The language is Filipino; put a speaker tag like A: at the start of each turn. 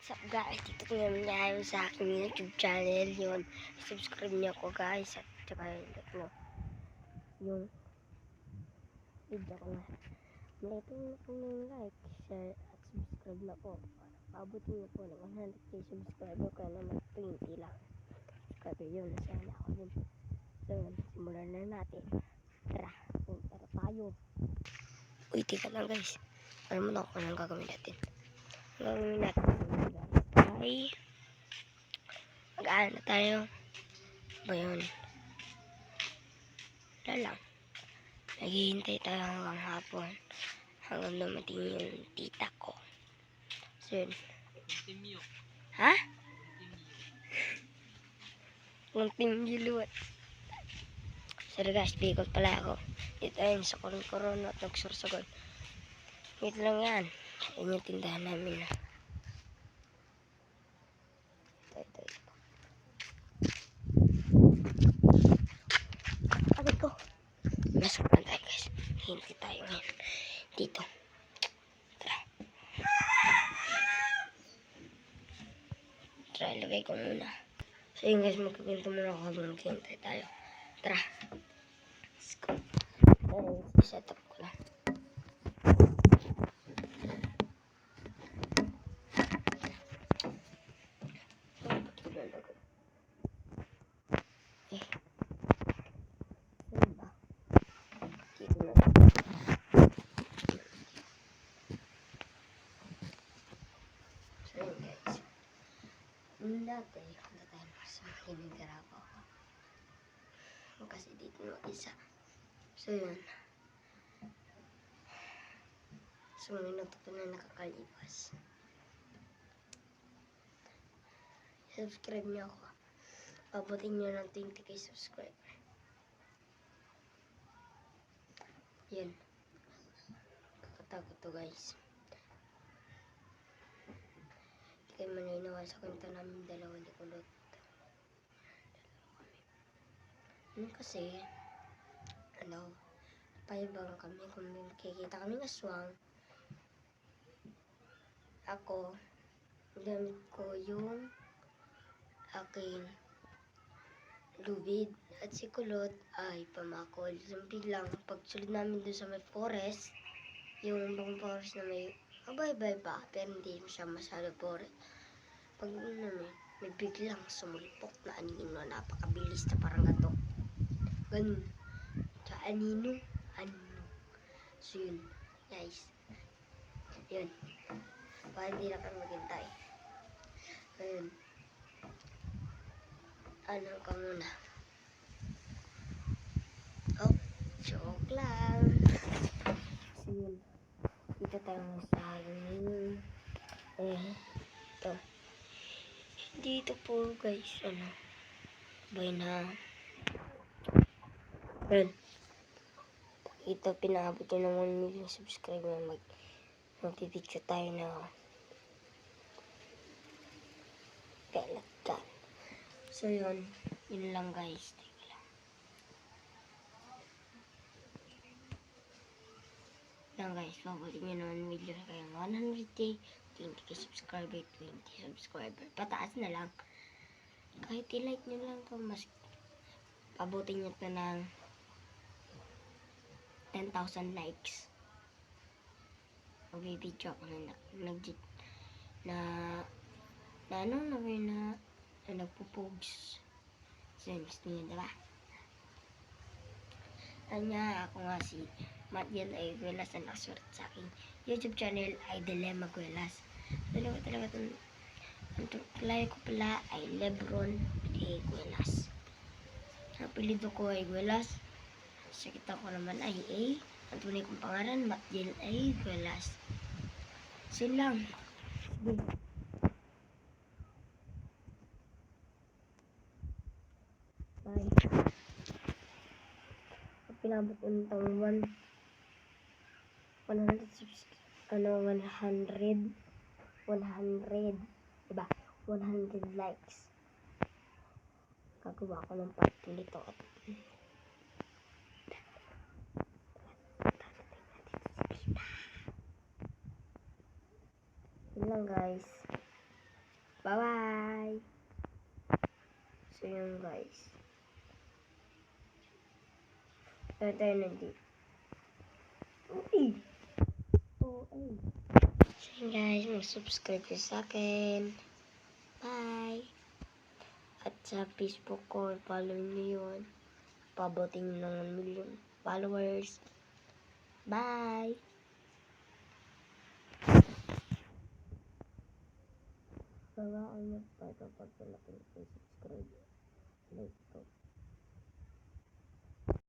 A: What's up guys? Dito ko naman ngayon sa aking YouTube channel yun. Subscribe niyo ako guys. At saka yung video ko na. Malating na po ng like, share at subscribe na po. Paabutin niyo po ng 100k subscriber ko na mag 20 lang. Subscriber yun. Sana ako din. So simulan na natin. Tara tayo. Uy, tika lang guys. Alam mo na ako nang gagawin natin. Gagawin natin ay mag-aaral na tayo ba yun? Wala lang, naghihintay tayo hanggang hapon hanggang dumating yung tita ko. So yun, ha? Yung team giluwat. Sorry guys, bigol pala ako dito ayun sa koron at nagsursagol. Wait lang yan, yun yung tindahan namin na ito. Abay ko. Masok na tayo guys. Hintay tayo ngayon. Dito. Tara. Tara, ilagay ko muna. So yun guys, magkakinto muna ako habang hintay tayo. Tara. Let's go. Tara, set up ko lang. Dati, wala tayo sa Nicaragua ako. Kasi dito mag-isa. So yun. So minuto ko na nakakalipas. Subscribe niyo ako. Pabutin niyo ng 20k subscriber. Yan. Kakatakot to guys. Kaya maninawa sa kwento namin dalawa ni Kulot. Kasi, payabang kami kung kikita kami aswang. Ako, gamit ko yung aking lubid. At si Kulot ay pamakol. Sabi lang, pagsulod namin doon sa may forest, yung bang forest na may abay-bay pa, pero hindi siya masyado forest. Pag may biglang sumulpok na anino, napakabilis na parang gato. Ganun. Sa anino. So yun, guys. Yun. Para hindi na kami maghintay. Ayun. Ano ka muna? Oh, joke lang. So yun. Dito tayo sa amin. Ito. Dito po guys, bay na. Yan. Ito, pinabot ko ng 1 million subscriber. Magpipicture tayo na kalat ka. So yun lang guys. Guys, pabutin nyo ng 1 million kayo 100k, 20k subscriber, 20 subscriber. Pataas na lang. Kahit i-like nyo lang to, mas pabutin nyo to ng 10,000 likes. Mag-video ako na nagpupugs. So, gusto nyo, diba? Ako nga si Mathiel Aguilas na nakasulat sa aking YouTube channel ay Dilema Aguilas. Talaga ang tuklay ko pala ay Lebron Aguilas. Ang apelido ko ay Aguilas. Sa kita ko naman ay A. Ang tunay kong pangalan, Mathiel Aguilas. So lang. Sige. Bye. Pinabot untang 100, diba? 100 likes. Gagawa ko ng part 2 nito. Yun lang guys. Bye-bye! So yun guys. Tayo nandito. Uy! Oh, ay. So yun guys, mag-subscribe kayo sa akin. Bye! At sa Facebook ko, follow niyo yun. Pabuting ng 1 million followers. Bye! Kailangan nyo pa ito pag malaki subscribe. Like to.